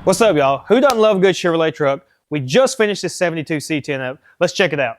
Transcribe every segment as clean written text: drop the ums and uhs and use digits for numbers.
What's up, y'all? Who doesn't love a good Chevrolet truck? We just finished this 72 C10 up. Let's check it out.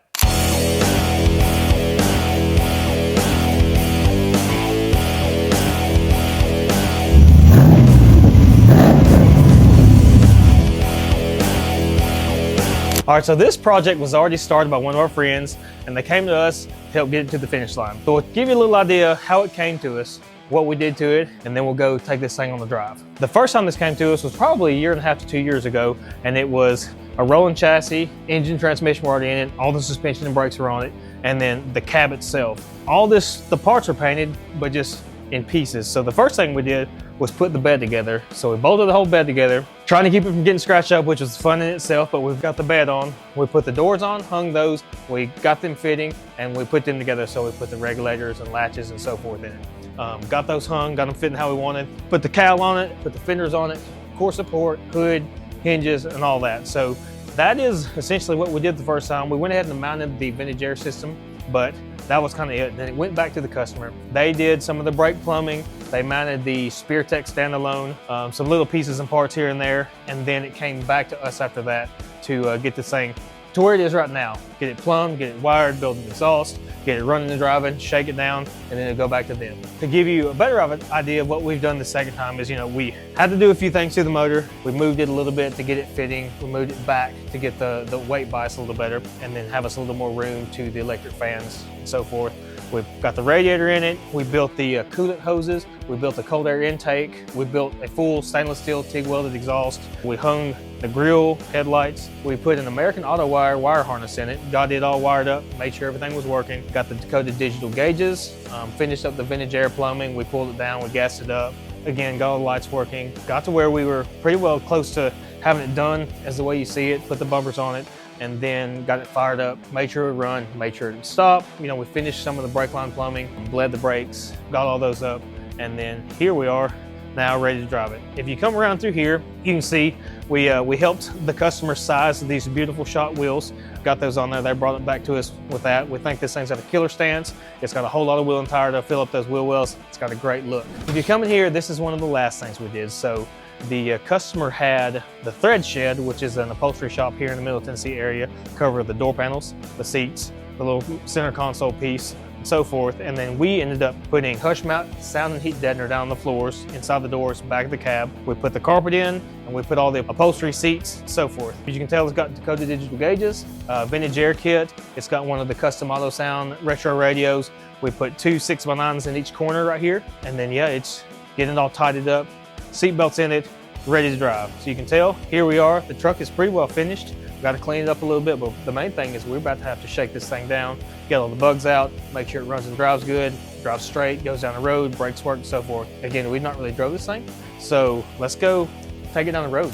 All right, so this project was already started by one of our friends, and they came to us to help get it to the finish line. So we'll give you a little idea how it came to us, what we did to it, and then we'll go take this thing on the drive. The first time this came to us was probably 1.5 to 2 years ago, and it was a rolling chassis, engine, transmission were already in it, all the suspension and brakes were on it, and then the cab itself. All this, the parts are painted, but just in pieces. So the first thing we did was put the bed together. So we bolted the whole bed together, trying to keep it from getting scratched up, which was fun in itself, but we've got the bed on. We put the doors on, hung those, we got them fitting, and we put them together. So we put the regulators and latches and so forth in it. Got those hung, got them fitting how we wanted, put the cowl on it, put the fenders on it, core support, hood, hinges, and all that. So that is essentially what we did the first time. We went ahead and mounted the vintage air system, but that was kind of it. Then it went back to the customer. They did some of the brake plumbing. They mounted the SpearTech standalone, some little pieces and parts here and there, and then it came back to us after that to get this thing to where it is right now. Get it plumbed, get it wired, build an exhaust, get it running and driving, shake it down, and then it'll go back to them. To give you a better idea of what we've done the second time is, we had to do a few things to the motor. We moved it a little bit to get it fitting. We moved it back to get the weight bias a little better, and then have us a little more room to the electric fans and so forth. We've got the radiator in it. We built the coolant hoses. We built the cold air intake. We built a full stainless steel TIG welded exhaust. We hung the grill, headlights. We put an American Auto wire harness in it. Got it all wired up, made sure everything was working. Got the Dakota Digital gauges, finished up the vintage air plumbing. We pulled it down, we gassed it up. Again, got all the lights working. Got to where we were pretty well close to having it done as the way you see it, put the bumpers on it, and then got it fired up, made sure it would run, made sure it would stop. We finished some of the brake line plumbing, bled the brakes, got all those up, and then here we are now ready to drive it. If you come around through here, you can see we helped the customer size these beautiful Schott wheels, got those on there. They brought it back to us with that. We think this thing's got a killer stance. It's got a whole lot of wheel and tire to fill up those wheel wells. It's got a great look. If you come in here, this is one of the last things we did. So the customer had the thread shed, which is an upholstery shop here in the Middle Tennessee area, cover the door panels, the seats, the little center console piece, and so forth. And then we ended up putting hush mount sound and heat deadener down on the floors, inside the doors, back of the cab. We put the carpet in, and we put all the upholstery seats, and so forth. As you can tell, it's got Dakota Digital gauges, vintage air kit. It's got one of the custom auto sound retro radios. We put 2 6x9s in each corner right here. And then, yeah, it's getting it all tidied up. Seat belts in it, ready to drive. So you can tell, here we are. The truck is pretty well finished. We've got to clean it up a little bit, but the main thing is we're about to have to shake this thing down, get all the bugs out, make sure it runs and drives good, drives straight, goes down the road, brakes work, and so forth. Again, we've not really drove this thing, so let's go take it down the road.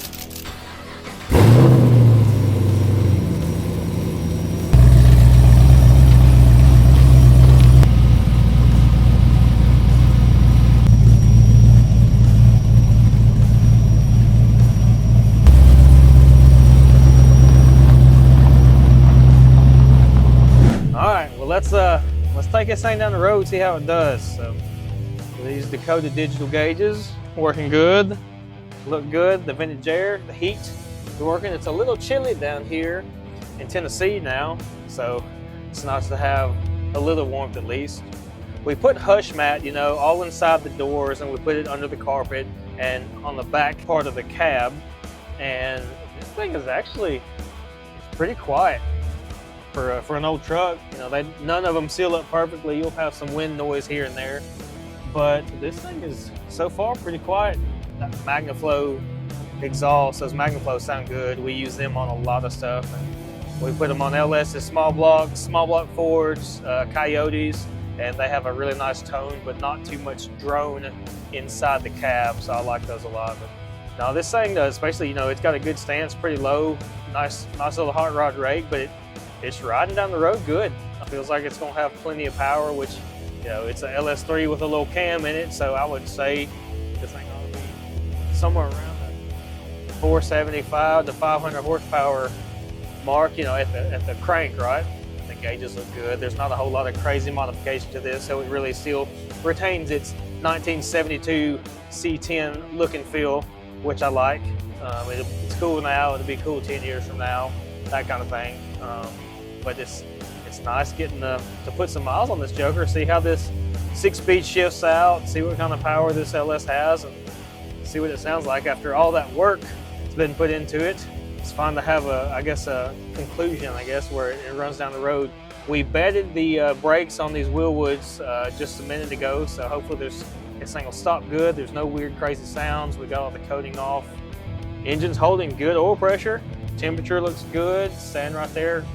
Let's take this thing down the road, see how it does. So these Dakota Digital gauges working good, look good. The vintage air, the heat is working. It's a little chilly down here in Tennessee now, so it's nice to have a little warmth at least. We put hush mat, all inside the doors, and we put it under the carpet and on the back part of the cab. And this thing is actually pretty quiet. For an old truck, none of them seal up perfectly. You'll have some wind noise here and there, but this thing is so far pretty quiet. That MagnaFlow exhaust, those MagnaFlows sound good. We use them on a lot of stuff, and we put them on LS's small block Fords, Coyotes, and they have a really nice tone, but not too much drone inside the cab, so I like those a lot. But now this thing does, especially, it's got a good stance, pretty low, nice little hot rod rake, but it's riding down the road good. It feels like it's gonna have plenty of power, which, it's a LS3 with a little cam in it, so I would say this thing ought to be somewhere around the 475 to 500 horsepower mark, at the crank, right? The gauges look good. There's not a whole lot of crazy modification to this, so it really still retains its 1972 C10 look and feel, which I like. It's cool now, it'll be cool 10 years from now, that kind of thing. But it's nice getting to put some miles on this joker, see how this 6-speed shifts out, see what kind of power this LS has, and see what it sounds like after all that work that's been put into it. It's fun to have a conclusion, where it runs down the road. We bedded the brakes on these wheel woods just a minute ago, so hopefully this thing will stop good. There's no weird, crazy sounds. We got all the coating off. Engine's holding good oil pressure. Temperature looks good, staying right there.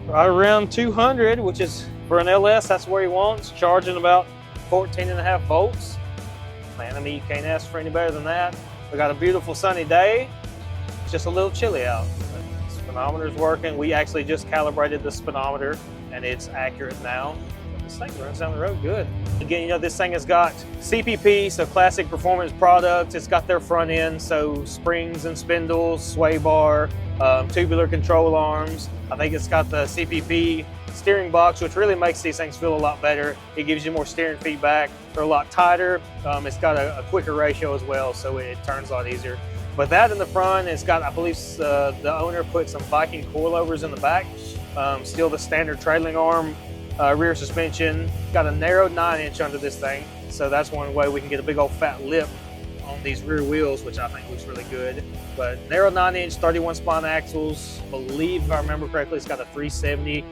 Right around 200, which is, for an LS, that's where he wants. Charging about 14.5 volts. Man, I mean, you can't ask for any better than that. We got a beautiful sunny day. It's just a little chilly out. The speedometer's working. We actually just calibrated the speedometer and it's accurate now. This thing runs down the road good. Again, you know, this thing has got CPP, so classic performance products. It's got their front end, so springs and spindles, sway bar, tubular control arms. I think it's got the CPP steering box, which really makes these things feel a lot better. It gives you more steering feedback. They're a lot tighter. It's got a quicker ratio as well, so it turns a lot easier. But that in the front, it's got, I believe the owner put some Viking coilovers in the back. Still the standard trailing arm rear suspension. Got a narrowed 9-inch under this thing, so that's one way we can get a big old fat lip on these rear wheels, which I think looks really good. But narrow 9-inch, 31 spine axles. Believe, if I remember correctly, it's got a 370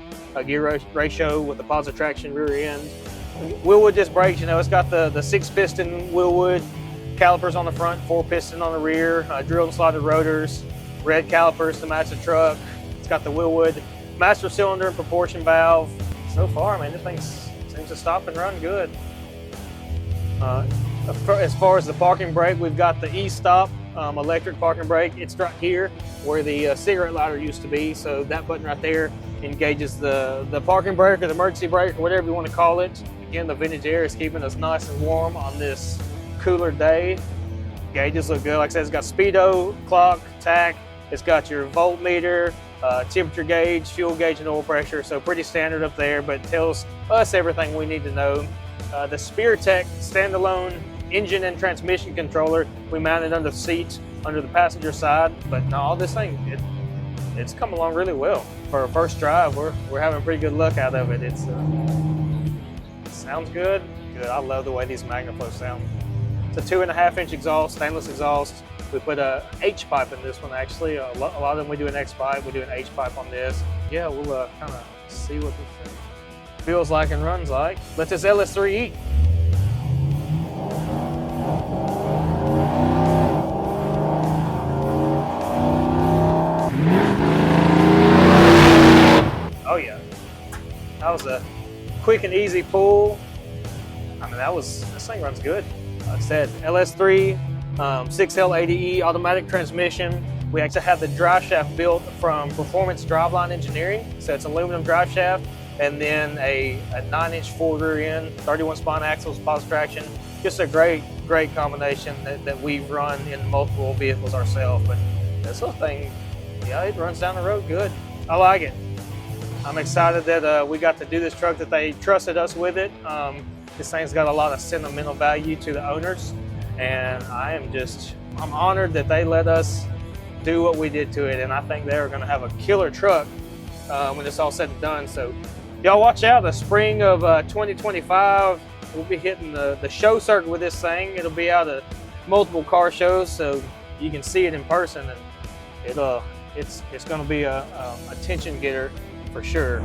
gear ratio with the positive traction rear end. Wheelwood disc brakes, you know, it's got the 6-piston Wheelwood calipers on the front, 4-piston on the rear, drilled and slotted rotors, red calipers to match the truck. It's got the Wheelwood master cylinder and proportion valve. So far, man, this thing seems to stop and run good. As far as the parking brake, we've got the e-stop electric parking brake. It's right here where the cigarette lighter used to be. So that button right there engages the parking brake or the emergency brake or whatever you want to call it. Again, the vintage air is keeping us nice and warm on this cooler day. Gauges look good. Like I said, it's got speedo, clock, tach. It's got your voltmeter, temperature gauge, fuel gauge, and oil pressure. So pretty standard up there, but tells us everything we need to know. The SpearTech standalone engine and transmission controller we mounted under the seat under the passenger side. But no, this thing, it's come along really well. For our first drive, we're having pretty good luck out of it. It sounds good. I love the way these MagnaFlow sound. It's a 2.5-inch exhaust, stainless exhaust. We put a H-pipe in this one actually. A lot of them we do an X-pipe, we do an H-pipe on this. Yeah, we'll kind of see what this thing feels like and runs like. Let this LS3 eat. Oh yeah, that was a quick and easy pull. I mean, this thing runs good. Like I said, LS3, 6L80E automatic transmission. We actually have the drive shaft built from Performance Driveline Engineering. So it's aluminum drive shaft and then a 9-inch forward rear end, 31 spine axles, positive traction. Just a great combination that we've run in multiple vehicles ourselves. But this little thing, yeah, it runs down the road good. I like it. I'm excited that we got to do this truck, that they trusted us with it. This thing's got a lot of sentimental value to the owners, and I'm honored that they let us do what we did to it, and I think they're gonna have a killer truck when it's all said and done. So y'all watch out, the spring of 2025, we'll be hitting the show circuit with this thing. It'll be out at multiple car shows, so you can see it in person, and it's gonna be a attention getter for sure.